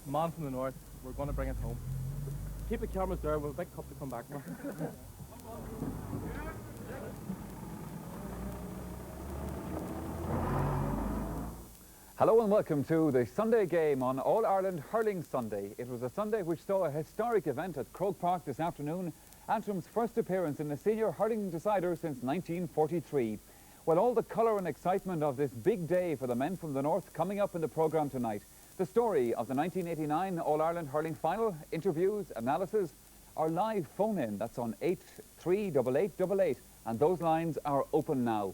Man from the north, we're going to bring it home. Keep the cameras there, we've a big cup to come back with. Hello and welcome to the Sunday game on All-Ireland Hurling Sunday. It was a Sunday which saw a historic event at Croke Park this afternoon, Antrim's first appearance in the senior hurling decider since 1943. Well, all the colour and excitement of this big day for the men from the north coming up in the programme tonight. The story of the 1989 All-Ireland Hurling Final, interviews, analysis, our live phone-in, that's on 838888, and those lines are open now.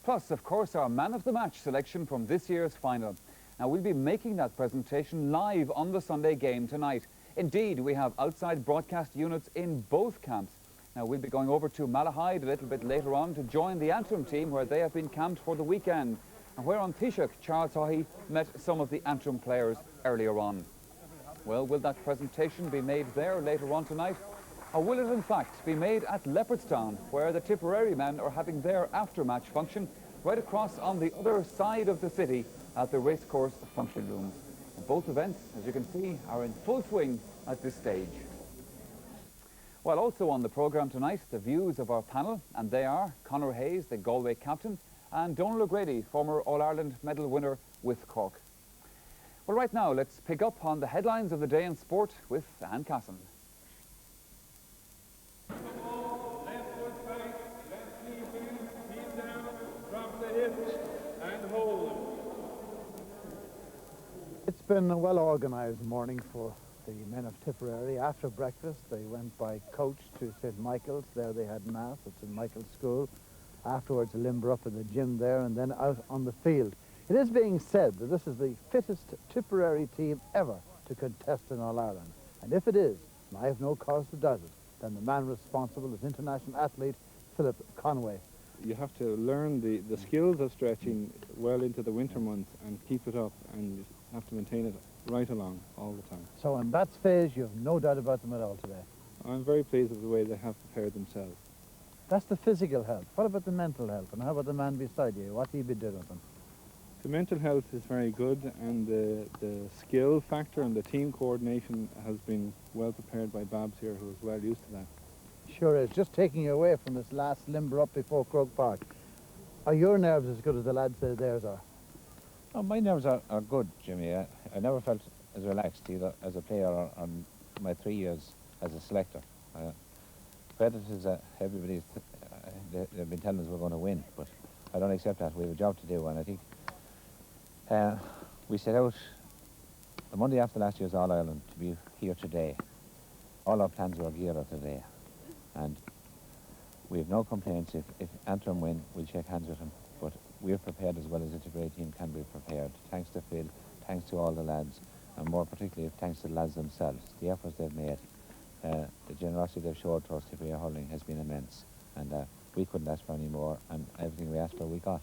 Plus, of course, our man of the match selection from this year's final. Now, we'll be making that presentation live on the Sunday game tonight. Indeed, we have outside broadcast units in both camps. Now, we'll be going over to Malahide a little bit later on to join the Antrim team where they have been camped for the weekend, and where on Taoiseach, Charles Haughey met some of the Antrim players earlier on. Well, will that presentation be made there later on tonight? Or will it in fact be made at Leopardstown, where the Tipperary men are having their after-match function right across on the other side of the city at the racecourse function rooms. And both events, as you can see, are in full swing at this stage. Well, also on the programme tonight, the views of our panel, and they are Conor Hayes, the Galway captain, and Donal O'Grady, former All-Ireland medal winner with Cork. Well, right now, let's pick up on the headlines of the day in sport with Anne Casson. It's been a well-organised morning for the men of Tipperary. After breakfast, they went by coach to St. Michael's. There they had Mass at St. Michael's School. Afterwards, a limber up in the gym there and then out on the field. It is being said that this is the fittest Tipperary team ever to contest in All-Ireland. And if it is, and I have no cause to doubt it, then the man responsible is international athlete Philip Conway. You have to learn the skills of stretching well into the winter months and keep it up, and you have to maintain it right along all the time. So in that phase, you have no doubt about them at all today. I'm very pleased with the way they have prepared themselves. That's the physical health. What about the mental health? And how about the man beside you? What have you been doing with them? The mental health is very good, and the skill factor and the team coordination has been well prepared by Babs here, who is well used to that. Sure is. Just taking you away from this last limber up before Croke Park. Are your nerves as good as the lads say theirs are? Oh, my nerves are good, Jimmy. I never felt as relaxed either as a player or on my 3 years as a selector. Credit is everybody's, they've been telling us we're going to win, but I don't accept that. We have a job to do, and I think we set out the Monday after last year's All-Ireland to be here today. All our plans were geared up today, and we have no complaints. If Antrim win, we'll shake hands with them, but we're prepared as well as the Tipperary team can be prepared. Thanks to Phil, thanks to all the lads, and more particularly thanks to the lads themselves. The efforts they've made, the generosity they've showed to us, Tipperary Hurling, has been immense, and we couldn't ask for any more, and everything we asked for we got.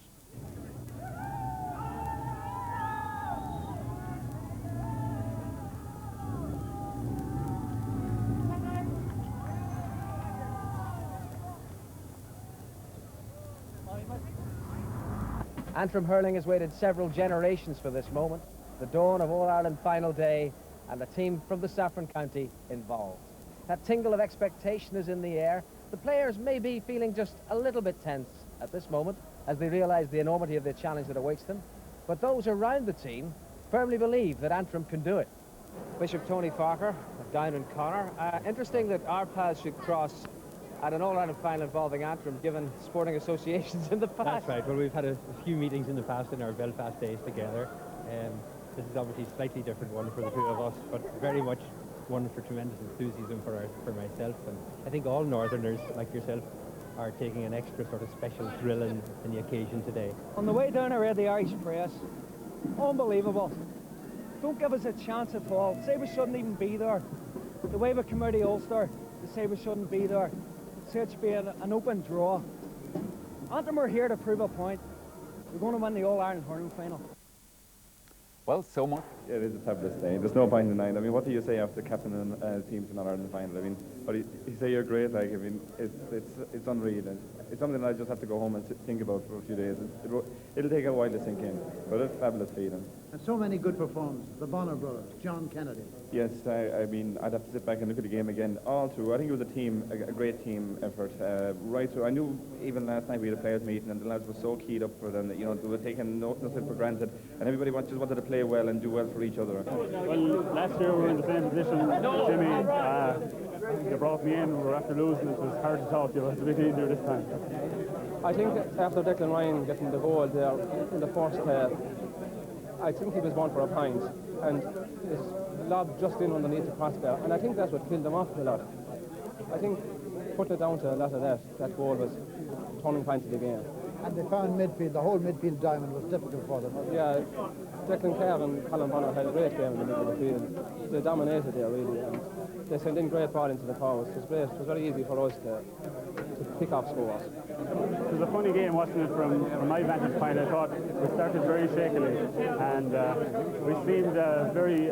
Antrim hurling has waited several generations for this moment, the dawn of All-Ireland final day, and the team from the Saffron County involved. That tingle of expectation is in the air. The players may be feeling just a little bit tense at this moment as they realise the enormity of the challenge that awaits them, but those around the team firmly believe that Antrim can do it. Bishop Tony Farker of Down and Connor. Interesting that our paths should cross at an All-Ireland final involving Antrim, given sporting associations in the past. That's right. Well, we've had a few meetings in the past in our Belfast days together. This is obviously a slightly different one for the two of us, but very much one for tremendous enthusiasm for myself. And I think all Northerners, like yourself, are taking an extra sort of special thrill in the occasion today. On the way down, I read the Irish press. Unbelievable. Don't give us a chance at all. Say we shouldn't even be there. The way we come out of Ulster, to say we shouldn't be there. Say it should be an open draw. Antrim are here to prove a point. We're going to win the All-Ireland hurling final. Well, so much. Yeah, it is a fabulous day. There's no point in denying. I mean, what do you say after captain teams in All-Ireland final? I mean, but you say you're great. Like, I mean, it's unreal. And it's something that I just have to go home and think about for a few days. It'll take a while to sink in, but it's a fabulous feeling. And so many good performances. The Bonner brothers, John Kennedy. Yes, I mean, I'd have to sit back and look at the game again. All through, I think it was a great team effort. Right through, I knew even last night we had a players meeting and the lads were so keyed up for them that, you know, they were taking nothing for granted, and everybody just wanted to play well and do well for each other. Well, last year we were in the same position, Jimmy. They brought me in, we were after losing, it was hard to talk to you, it was a bit easier this time. I think after Declan Ryan getting the goal there in the first half, I think he was one for a pint, and his lob just in underneath the crossbar, and I think that's what killed them off a lot. I think putting it down to a lot of that goal was turning point of the game. And they found midfield, the whole midfield diamond was difficult for them. Yeah, Declan Carr and Colin Bonner had a great game in the middle of the field. They dominated there really, and they sent in great ball into the forwards. It was great. It was very easy for us to pick off scores. It was a funny game watching it from my vantage point. I thought we started very shakily, and we seemed very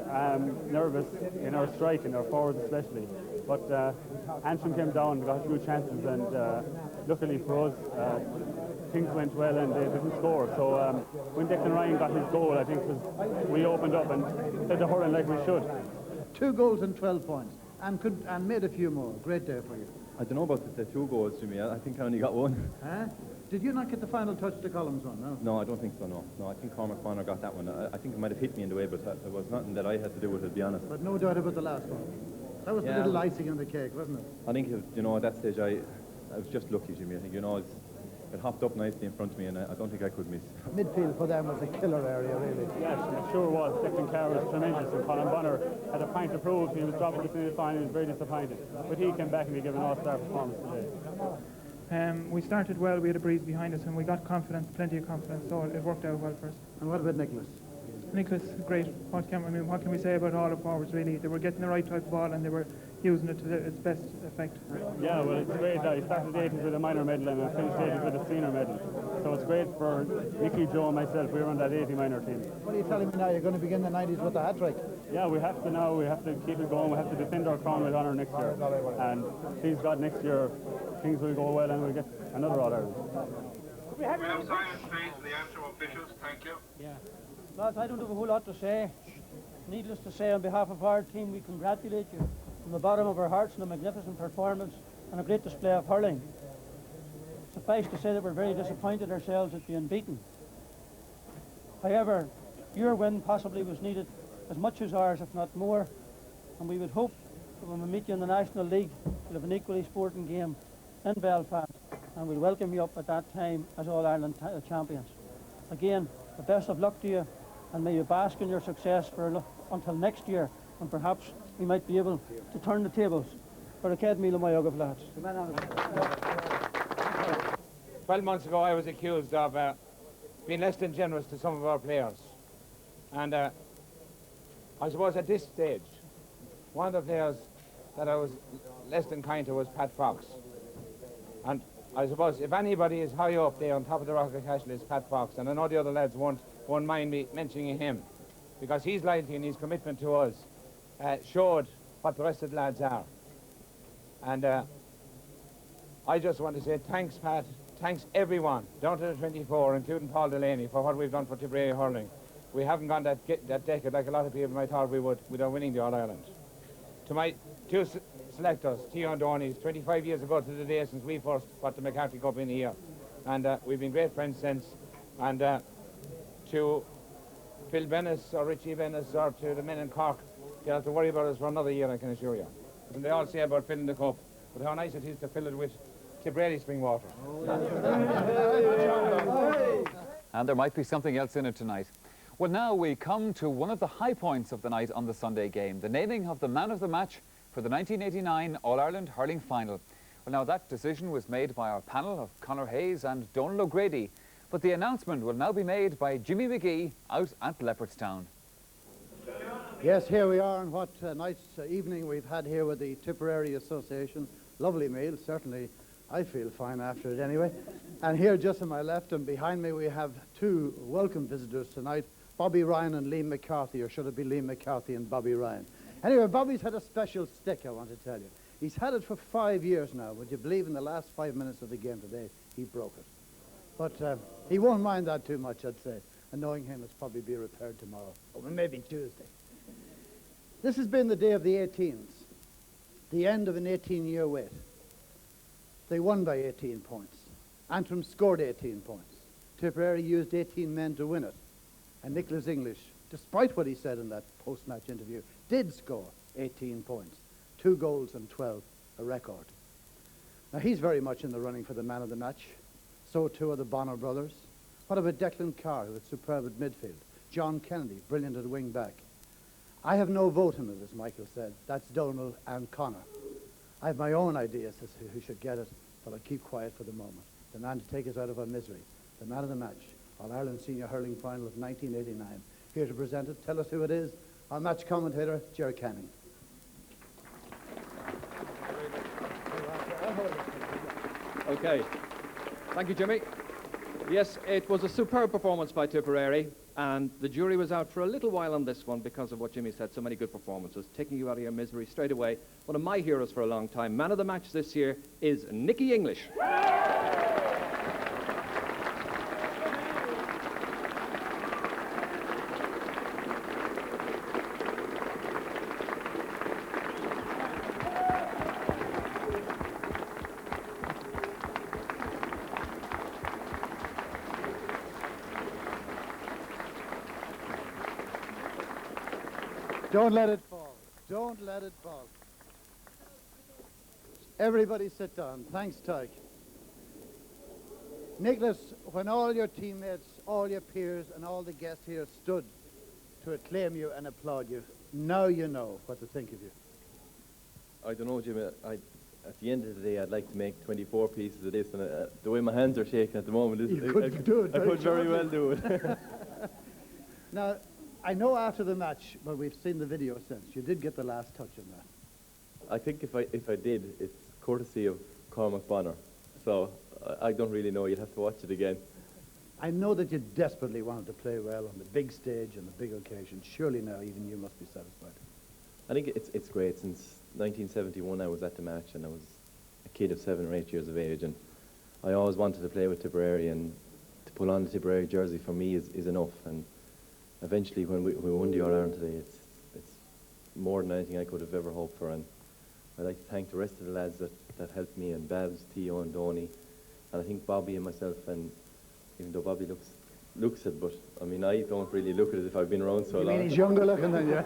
nervous in our strike, in our forwards especially. But Antrim came down and got a few chances, and luckily for us, things went well and they didn't score. So when Declan Ryan got his goal, I think we opened up and did the hurling like we should. 2 goals and 12 points, and made a few more. Great day for you. I don't know about the 2 goals, Jimmy. I think I only got 1. Huh? Did you not get the final touch to Collins one, no? No, I don't think so, no. No, I think Cormac Bonner got that one. I think it might have hit me in the way, but it was nothing that I had to do with it, to be honest. But no doubt about the last one. That was the little icing on the cake, wasn't it? I think, you know, at that stage, I was just lucky, Jimmy. I think, you know, it hopped up nicely in front of me, and I don't think I could miss. Midfield for them was a killer area, really. Yes, it sure was. Declan Carr was tremendous, and Colin Bonner had a point to prove. He was dropped for the semi-final, he was very disappointed. But he came back and he gave an all-star performance today. We started well, we had a breeze behind us, and we got confidence, plenty of confidence, so it worked out well for us. And what about Nicholas? Nicholas, great. What can we say about all the forwards, really? They were getting the right type of ball and they were using it to its best effect. Yeah, well, it's great that he started the 80s with a minor medal and finished the 80s with a senior medal. So it's great for Nicky, Joe and myself. We were on that 80 minor team. What are you telling me now? You're going to begin the 90s with a hat-trick? Yeah, we have to now. We have to keep it going. We have to defend our crown with honour next year. And please God, next year things will go well and we'll get another All-Ireland. We have silence, please, for the Antrim officials. Thank you. Yeah. Lads, I don't have a whole lot to say. Needless to say, on behalf of our team, we congratulate you from the bottom of our hearts on a magnificent performance and a great display of hurling. Suffice to say that we're very disappointed ourselves at being beaten. However, your win possibly was needed as much as ours, if not more, and we would hope that when we meet you in the National League, we'll have an equally sporting game in Belfast, and we'll welcome you up at that time as All-Ireland champions. Again, the best of luck to you, and may you bask in your success until next year, and perhaps we might be able to turn the tables. For Academy Lamayog lads. 12 months ago I was accused of being less than generous to some of our players, and I suppose at this stage one of the players that I was less than kind to was Pat Fox, and I suppose if anybody is high up there on top of the Rocket Castle, it's Pat Fox, and I know the other lads won't mind me mentioning him, because his loyalty and his commitment to us showed what the rest of the lads are. And I just want to say thanks, Pat, thanks everyone, down to the 24, including Paul Delaney, for what we've done for Tipperary hurling. We haven't gone that decade like a lot of people might thought we would without winning the All-Ireland. To my 2 selectors, Theo and Donny's, 25 years ago to the day since we first got the McCarthy Cup in here, and we've been great friends since. And to Phil Bennis or Richie Bennis or to the men in Cork, they'll have to worry about us for another year, I can assure you. And they all say about filling the cup, but how nice it is to fill it with Tipperary spring water. And there might be something else in it tonight. Well, now we come to one of the high points of the night on the Sunday game, the naming of the man of the match for the 1989 All-Ireland Hurling Final. Well, now that decision was made by our panel of Conor Hayes and Donal O'Grady, but the announcement will now be made by Jimmy McGee out at Leopardstown. Yes, here we are, and what a nice evening we've had here with the Tipperary Association. Lovely meal, certainly I feel fine after it anyway. And here just on my left and behind me we have 2 welcome visitors tonight, Bobby Ryan and Liam McCarthy, or should it be Liam McCarthy and Bobby Ryan? Anyway, Bobby's had a special stick, I want to tell you. He's had it for 5 years now. Would you believe in the last 5 minutes of the game today, he broke it. But he won't mind that too much, I'd say. and knowing him, it's probably be repaired tomorrow, or maybe Tuesday. This has been the day of the 18s, the end of an 18-year wait. They won by 18 points. Antrim scored 18 points. Tipperary used 18 men to win it. And Nicholas English, despite what he said in that post-match interview, did score 18 points. 2 goals and 12, a record. Now, he's very much in the running for the man of the match. So too are the Bonner brothers. What about Declan Carr, who was superb at midfield? John Kennedy, brilliant at wing back. I have no vote in it, as Michael said. That's Donald and Connor. I have my own ideas as to who should get it, but I'll keep quiet for the moment. The man to take us out of our misery, the man of the match, All-Ireland Senior Hurling Final of 1989. Here to present it, tell us who it is, our match commentator, Ger Canning. Okay. Thank you, Jimmy. Yes, it was a superb performance by Tipperary, and the jury was out for a little while on this one because of what Jimmy said, so many good performances, taking you out of your misery straight away. One of my heroes for a long time. Man of the match this year is Nicky English. Don't let it fall. Don't let it fall. Everybody sit down. Thanks, Tyke. Nicholas, when all your teammates, all your peers and all the guests here stood to acclaim you and applaud you, now you know what to think of you. I don't know, Jimmy. At the end of the day, I'd like to make 24 pieces of this, and the way my hands are shaking at the moment, You could do it. I could very well do it. Now, I know after the match, but we've seen the video since, you did get the last touch on that. I think if I did, it's courtesy of Cormac Bonner. So I don't really know. You'll have to watch it again. I know that you desperately wanted to play well on the big stage and the big occasion. Surely now even you must be satisfied. I think it's great. Since 1971 I was at the match, and I was a kid of 7 or 8 years of age, and I always wanted to play with Tipperary, and to pull on the Tipperary jersey for me is enough. And eventually when we won the All-Ireland today, it's more than anything I could have ever hoped for. And I'd like to thank the rest of the lads that helped me, and Babs, Theo and Donny, and I think Bobby and myself, and even though Bobby looks it, but I mean, I don't really look at it if I've been around so long. You mean he's younger looking than you?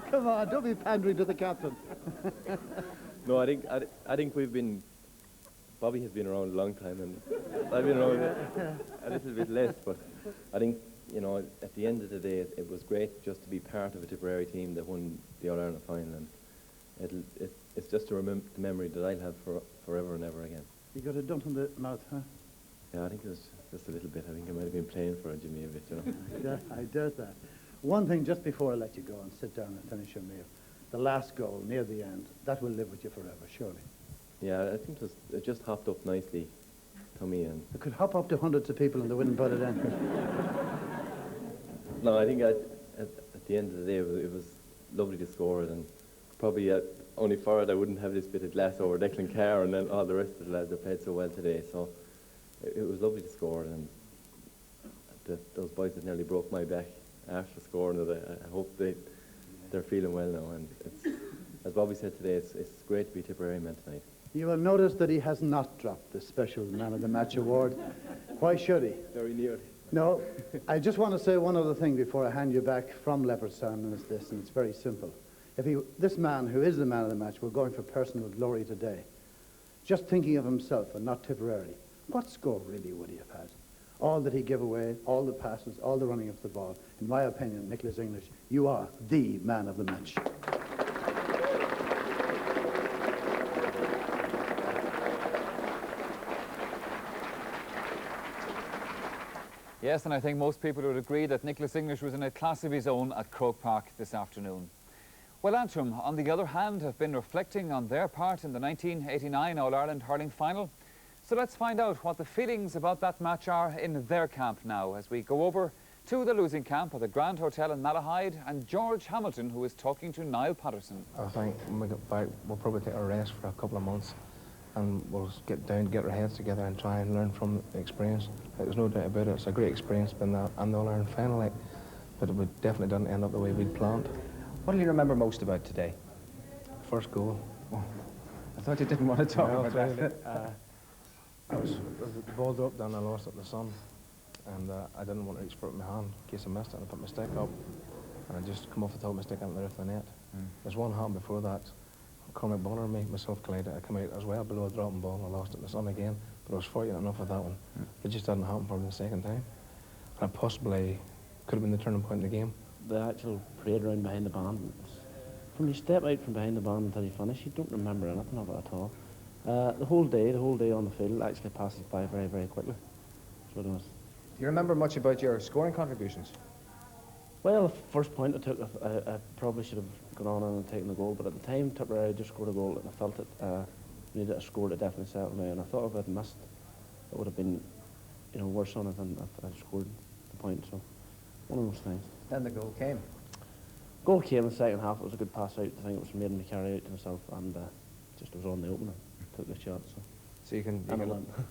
Come on, don't be pandering to the captain. No, I think Bobby has been around a long time, and I've been around a little bit less, but I think, you know, at the end of the day, it was great just to be part of a Tipperary team that won the All-Ireland final, and it's just a memory that I'll have forever and ever again. You got a dump in the mouth, huh? Yeah, I think it was just a little bit. I think I might have been playing for Jimmy a bit, you know. Yeah, I doubt that. One thing just before I let you go and sit down and finish your meal. The last goal near the end, that will live with you forever, surely. Yeah, I think it just hopped up nicely to me. And it could hop up to hundreds of people and they wouldn't put it in. No, I think at the end of the day, it was lovely to score it, and probably only for it I wouldn't have this bit of glass over Declan Carr and then all the rest of the lads that played so well today. So it was lovely to score it, and those boys that nearly broke my back after scoring it, I hope they're feeling well now. And it's, as Bobby said today, it's great to be Tipperary man tonight. You will notice that he has not dropped the special Man of the Match award. Why should he? Very near. No, I just want to say one other thing before I hand you back from Leopardstown, and it's this, and it's very simple. If this man, who is the man of the match, were going for personal glory today, just thinking of himself and not Tipperary, what score really would he have had? All that he gave away, all the passes, all the running of the ball. In my opinion, Nicholas English, you are the man of the match. Yes, and I think most people would agree that Nicholas English was in a class of his own at Croke Park this afternoon. Well, Antrim, on the other hand, have been reflecting on their part in the 1989 All-Ireland Hurling Final. So let's find out what the feelings about that match are in their camp now, as we go over to the losing camp at the Grand Hotel in Malahide, and George Hamilton, who is talking to Niall Patterson. I think we'll probably take a rest for a couple of months. and we'll get our heads together and try and learn from the experience. There's no doubt about it. It's a great experience being an All-Ireland final, like, but it would definitely didn't end up the way we'd planned. What do you remember most about today? First goal. Oh, I thought you didn't want to talk about that. The ball dropped down, I lost it in the sun, and I didn't want to reach for it in my hand in case I missed it, and I put my stick up, and I just come off the top of my stick into the roof of the net. There's one happened before that. Cormac Bonner and myself collided. I come out as well below a dropping ball, and I lost it in the sun again, but I was fortunate enough with that one. It just didn't happen for me the second time, and it possibly could have been the turning point in the game. The actual parade round behind the band, from you step out from behind the band until you finish, you don't remember anything of it at all. The whole day on the field actually passes by very, very quickly. That's what it was. Do you remember much about your scoring contributions? Well, the first point I took, I probably should have gone on and taken the goal, but at the time, Tipperary just scored a goal, and I felt it needed a score to definitely settle me, and I thought if I'd missed, it would have been, worse on it than if I'd scored the point. So, one of those things. Then the goal came. Goal came in the second half. It was a good pass out. I think it was from Aidan McCarry out to himself, and just it was on the opener. Took the shot. So you can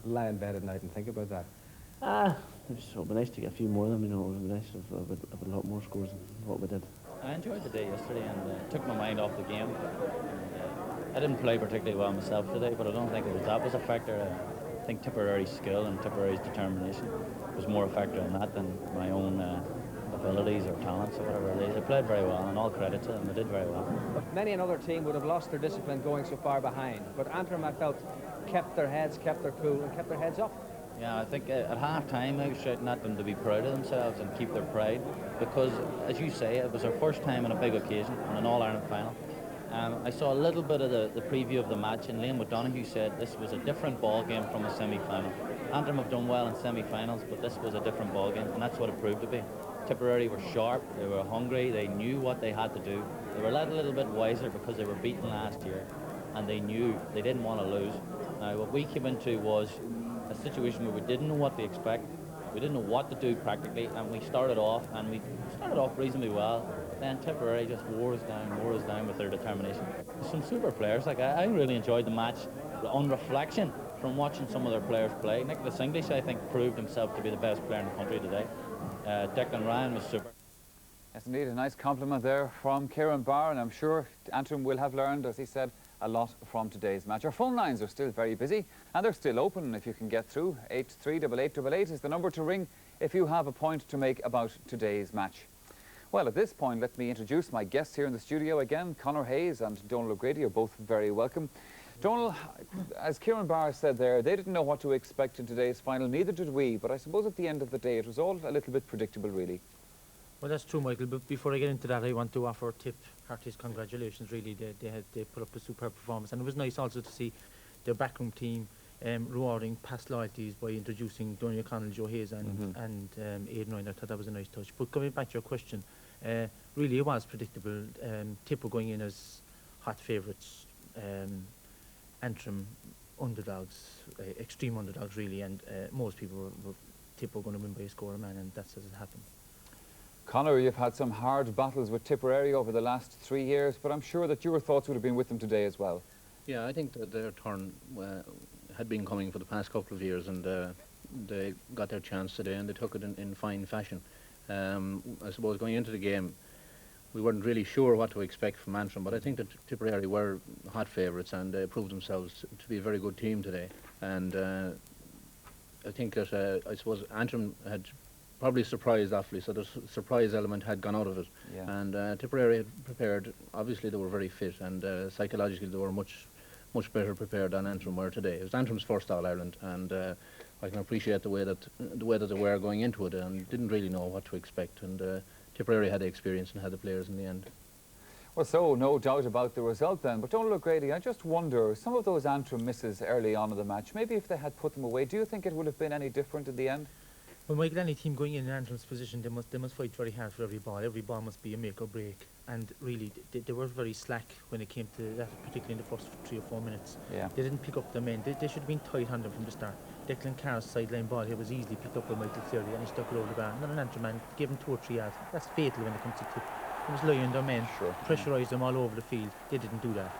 lie in bed at night and think about that. It would be nice to get a few more of them. It would be nice if a lot more scores than what we did. I enjoyed the day yesterday and took my mind off the game. I didn't play particularly well myself today, but I don't think that was a factor. I think Tipperary's skill and Tipperary's determination was more a factor in that than my own abilities or talents or whatever it is. They played very well, and all credit to them. They did very well. Many another team would have lost their discipline going so far behind, but Antrim, I felt, kept their heads, kept their cool, and kept their heads up. Yeah, I think at half-time I was shouting at them to be proud of themselves and keep their pride, because, as you say, it was their first time on a big occasion, on an All-Ireland final. I saw a little bit of the preview of the match, and Liam McDonagh said this was a different ball game from a semi-final. Antrim have done well in semi-finals, but this was a different ball game, and that's what it proved to be. Tipperary were sharp, they were hungry, they knew what they had to do. They were a little bit wiser because they were beaten last year, and they knew they didn't want to lose. Now, what we came into was a situation where we didn't know what to expect, we didn't know what to do practically, and we started off reasonably well. Then Tipperary just wore us down with their determination. Some super players. Like I really enjoyed the match on reflection from watching some of their players play. Nicholas English, I think, proved himself to be the best player in the country today. Declan Ryan was super. Yes, indeed, a nice compliment there from Kieran Barr, and I'm sure Antrim will have learned, as he said, a lot from today's match. Our phone lines are still very busy, and they're still open if you can get through. 838888 is the number to ring if you have a point to make about today's match. Well, at this point, let me introduce my guests here in the studio again. Conor Hayes and Donal O'Grady are both very welcome. Donal, as Kieran Barr said there, they didn't know what to expect in today's final, neither did we, but I suppose at the end of the day it was all a little bit predictable, really. Well, that's true, Michael, but before I get into that, I want to offer Tip heartiest congratulations, really. They put up a superb performance, and it was nice also to see their backroom team rewarding past loyalties by introducing Donny O'Connell, Joe Hayes and Aidan Ryan. I thought that was a nice touch. But coming back to your question, really it was predictable. Tip were going in as hot favourites, Antrim underdogs, extreme underdogs really, and most people were Tip were going to win by a score of man, and that's as it happened. Conor, you've had some hard battles with Tipperary over the last 3 years, but I'm sure that your thoughts would have been with them today as well. Yeah, I think that their turn had been coming for the past couple of years, and they got their chance today, and they took it in fine fashion. I suppose going into the game, we weren't really sure what to expect from Antrim, but I think that Tipperary were hot favourites, and they proved themselves to be a very good team today. And I think that I suppose Antrim had probably surprised awfully, so the surprise element had gone out of it. Yeah. And Tipperary had prepared. Obviously, they were very fit, and psychologically they were much better prepared than Antrim were today. It was Antrim's first All Ireland, and I can appreciate the way that they were going into it, and didn't really know what to expect. And Tipperary had the experience and had the players in the end. Well, so no doubt about the result then. But Donal O'Grady, I just wonder, some of those Antrim misses early on in the match, maybe if they had put them away, do you think it would have been any different in the end? Well, Michael, any team going in Antrim's position, they must fight very hard for every ball. Every ball must be a make or break. And really, they were very slack when it came to that, particularly in the first 3 or 4 minutes. Yeah. They didn't pick up the men. They should have been tight on them from the start. Declan Carr's sideline ball here was easily picked up by Michael Cleary, and he stuck it over the bar. And then an Antrim man gave him 2 or 3 yards. That's fatal when it comes to Tip. It was lying their men, pressurised them all over the field. They didn't do that.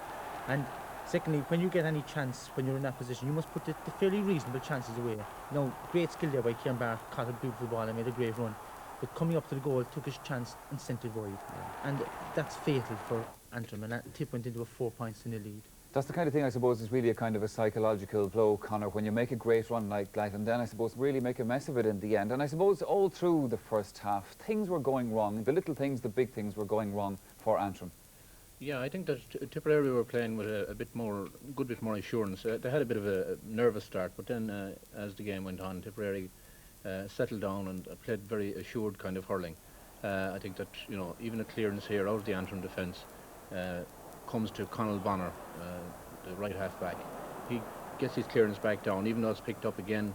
And Secondly, when you get any chance, when you're in that position, you must put the fairly reasonable chances away. No, great skill there by Kieran Barr, caught a beautiful ball and made a great run. But coming up to the goal, took his chance and sent it wide. And that's fatal for Antrim, and that Tip went into a 4 points in the lead. That's the kind of thing, I suppose, is really a kind of a psychological blow, Conor, when you make a great run like that, and then I suppose really make a mess of it in the end. And I suppose all through the first half, things were going wrong. The little things, the big things were going wrong for Antrim. Yeah, I think that Tipperary were playing with a good bit more assurance. They had a bit of a nervous start, but then as the game went on, Tipperary settled down and played very assured kind of hurling. I think that, you know, even a clearance here out of the Antrim defence comes to Conal Bonner, the right half back. He gets his clearance back down, even though it's picked up again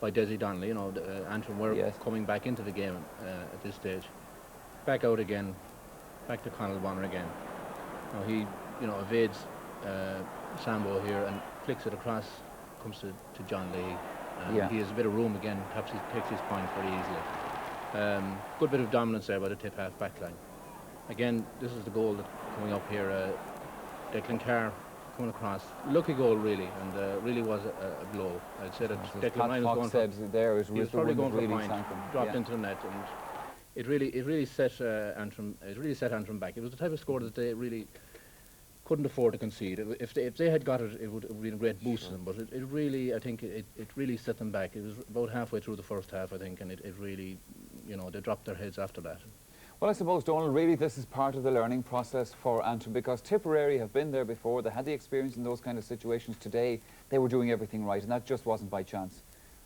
by Desi Donnelly. You know, Antrim were coming back into the game at this stage. Back out again, back to Conal Bonner again. He, you know, evades Sambo here and flicks it across, comes to John Lee. He has a bit of room again, perhaps he takes his point very easily. Good bit of dominance there by the Tip half back line. Again, this is the goal that coming up here. Declan Carr coming across. Lucky goal, really, and really was a blow. I'd say that Declan Ryan was going for, there, he was probably going for a point, dropped yeah. into the net, and it really set Antrim. It really set Antrim back. It was the type of score that they really couldn't afford to concede. If they had got it, it would have been a great boost to them. But it really, I think, it really set them back. It was about halfway through the first half, I think, and it really, you know, they dropped their heads after that. Well, I suppose, Donald, really this is part of the learning process for Antrim, because Tipperary have been there before. They had the experience in those kind of situations. Today, they were doing everything right, and that just wasn't by chance.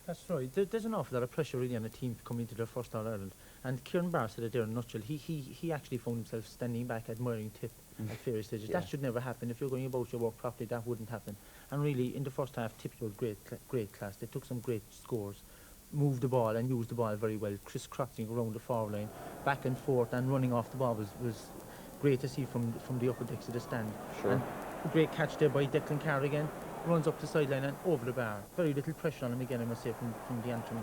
That's right. There's an awful lot of pressure really on a team coming into their first All-Ireland. And Kieran Barr said it there in a nutshell. He actually found himself standing back admiring Tip at various stages. Yeah. That should never happen. If you're going about your work properly, that wouldn't happen. And really, in the first half, Tip showed great class. They took some great scores, moved the ball and used the ball very well, criss-crossing around the forward line, back and forth, and running off the ball was great to see from the upper decks of the stand. Sure. And a great catch there by Declan Carr again, runs up the sideline and over the bar. Very little pressure on him again, I must say, from the Antrim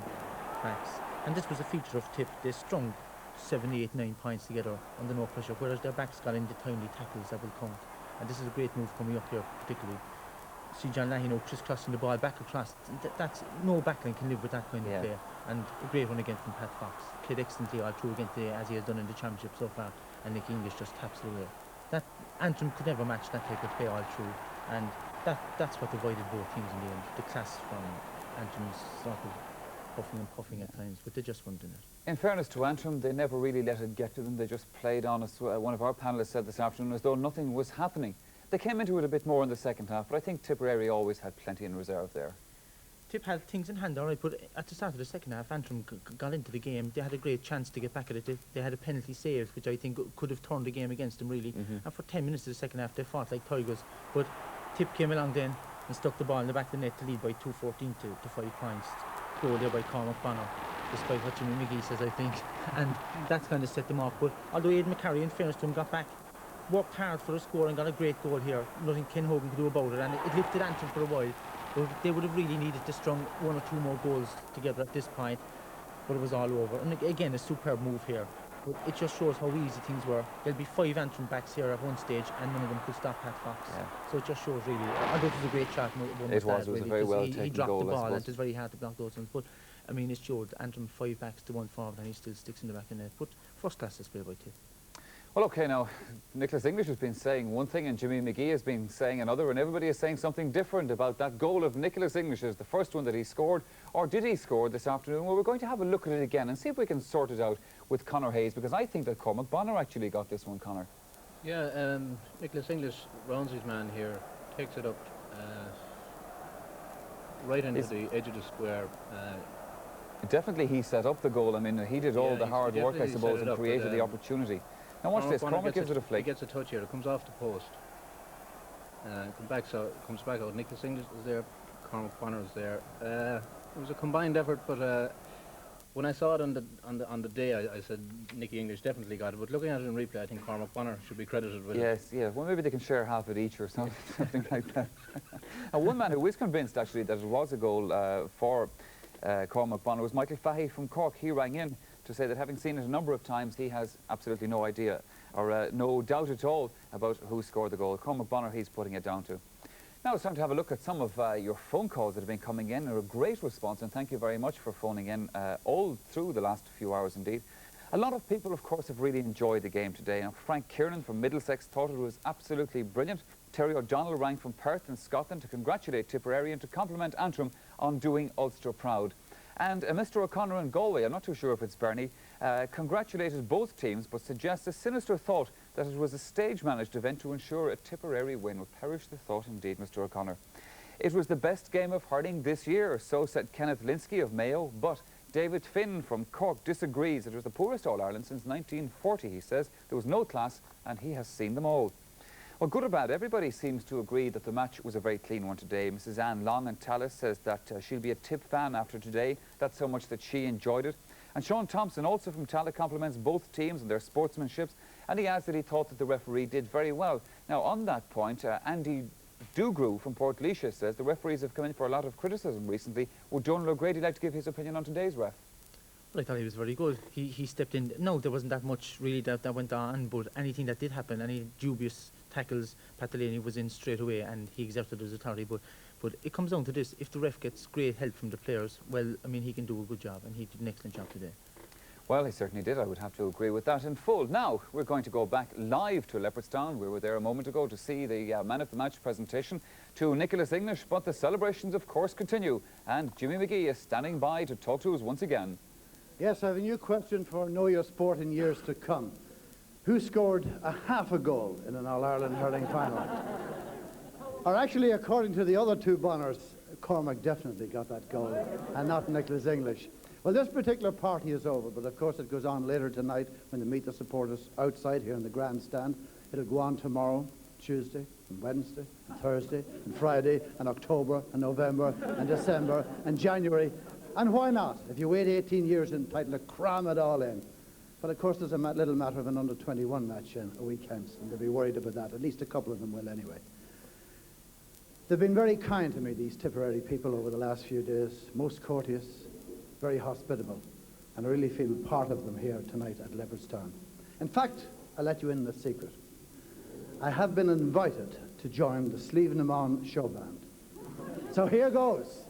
backs. And this was a feature of Tip. They strung 7, 8, 9 points together under no pressure, whereas their backs got in the timely tackles that will count. And this is a great move coming up here, particularly. See John Lahey, criss-crossing the ball back across. That's no backline can live with that kind of play. And a great one again from Pat Fox. Played excellently all through again today, as he has done in the championship so far. And Nick English just taps it away. That Antrim could never match that type of play all through. And that's what divided both teams in the end. The class from Antrim's sort of puffing and puffing at times, but they just weren't in it. In fairness to Antrim, they never really let it get to them. They just played on, as one of our panellists said this afternoon, as though nothing was happening. They came into it a bit more in the second half, but I think Tipperary always had plenty in reserve there. Tip had things in hand, all right, but at the start of the second half, Antrim got into the game. They had a great chance to get back at it. They had a penalty saved, which I think could have turned the game against them, really. And for 10 minutes of the second half, they fought like tigers. But Tip came along then and stuck the ball in the back of the net to lead by 2-14 to 5 points. Goal there by Cormac Bonner, despite what Jimmy McGee says, I think. And that's kind of set them off. But although Aidan McCarry, in fairness to him, got back, worked hard for a score and got a great goal here. Nothing Ken Hogan could do about it, and it lifted Antrim for a while. But they would have really needed to strung 1 or 2 more goals together at this point, but it was all over. And again, a superb move here. But it just shows how easy things were. There'll be 5 Antrim backs here at one stage, and none of them could stop Pat Fox. Yeah. So it just shows really. Although it was a great shot, it was a very well taken goal. He dropped the ball, and it was very hard to block those ones. But I mean, it showed Antrim 5 backs to 1 forward, and he still sticks in the back of the net. But first class display by Tip. Well, OK, now, Nicholas English has been saying one thing and Jimmy McGee has been saying another, and everybody is saying something different about that goal of Nicholas English's, the first one that he scored, or did he score this afternoon? Well, we're going to have a look at it again and see if we can sort it out with Conor Hayes, because I think that Cormac Bonner actually got this one, Conor. Yeah, Nicholas English rounds his man here, takes it up right into the edge of the square. Definitely he set up the goal. I mean, he did all the hard work, I suppose, and created the opportunity. Now watch this, Cormac gives it a flick. He gets a touch here, it comes off the post. Comes back out. Nicholas English is there, Cormac Bonner is there. It was a combined effort, but when I saw it on the day, I said Nicky English definitely got it. But looking at it in replay, I think Cormac Bonner should be credited with it. Yes, yeah. Well, maybe they can share half it each or something like that. And one man who is convinced actually that it was a goal for Cormac Bonner was Michael Fahey from Cork. He rang in to say that having seen it a number of times, he has absolutely no idea or no doubt at all about who scored the goal. Cormac Bonner he's putting it down to. Now it's time to have a look at some of your phone calls that have been coming in. A great response, and thank you very much for phoning in all through the last few hours indeed. A lot of people, of course, have really enjoyed the game today. Now, Frank Kieran from Middlesex thought it was absolutely brilliant. Terry O'Donnell rang from Perth in Scotland to congratulate Tipperary and to compliment Antrim on doing Ulster proud. And Mr O'Connor in Galway, I'm not too sure if it's Bernie, congratulated both teams but suggests a sinister thought that it was a stage-managed event to ensure a Tipperary win. Well, perish the thought indeed, Mr O'Connor. It was the best game of hurling this year, so said Kenneth Linsky of Mayo, but David Finn from Cork disagrees. It was the poorest All-Ireland since 1940, he says. There was no class, and he has seen them all. Well, good or bad, everybody seems to agree that the match was a very clean one today. Mrs Anne Long in Tallaght says that she'll be a Tip fan after today. That's so much that she enjoyed it. And Sean Thompson, also from Tallaght, compliments both teams and their sportsmanship, and he adds that he thought that the referee did very well. Now, on that point, Andy Dugru from Port Leisha says the referees have come in for a lot of criticism recently. Would Donal O'Grady like to give his opinion on today's ref? Well, I thought he was very good. He stepped in. No, there wasn't that much really that went on, but anything that did happen, any dubious tackles, Pat Delaney was in straight away and he exerted his authority. But it comes down to this: if the ref gets great help from the players, well, I mean, he can do a good job, and he did an excellent job today. Well, he certainly did. I would have to agree with that in full. Now, we're going to go back live to Leopardstown. We were there a moment ago to see the man of the match presentation to Nicholas English, but the celebrations, of course, continue. And Jimmy McGee is standing by to talk to us once again. Yes, I have a new question for Know Your Sport in years to come. Who scored a half a goal in an All-Ireland hurling final? Or actually, according to the other two bonners, Cormac definitely got that goal, and not Nicholas English. Well, this particular party is over, but of course it goes on later tonight when they meet the supporters outside here in the grandstand. It'll go on tomorrow, Tuesday, and Wednesday, and Thursday, and Friday, and October, and November, and December, and January. And why not? If you wait 18 years and title to cram it all in. But of course there's a little matter of an under-21 match in a week hence, and they'll be worried about that. At least a couple of them will anyway. They've been very kind to me, these Tipperary people, over the last few days. Most courteous, very hospitable, and I really feel part of them here tonight at Leopardstown. In fact, I'll let you in the secret. I have been invited to join the Slieve na Mon show band. So here goes.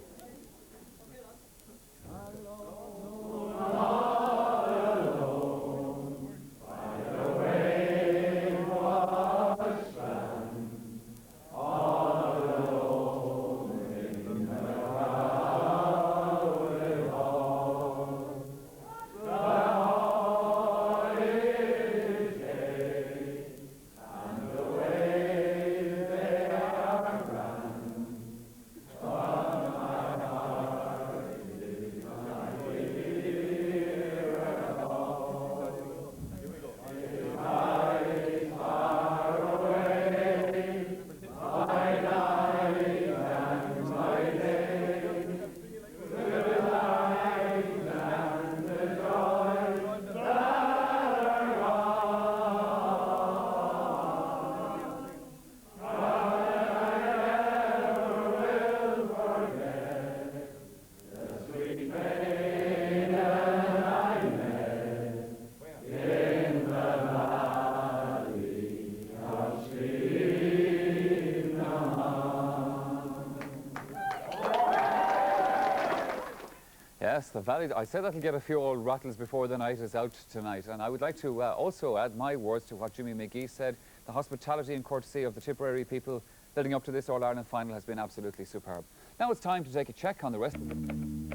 Yes, the Valley. I said that'll get a few old rattles before the night is out tonight. And I would like to also add my words to what Jimmy McGee said. The hospitality and courtesy of the Tipperary people leading up to this All-Ireland final has been absolutely superb. Now it's time to take a check on the rest of it.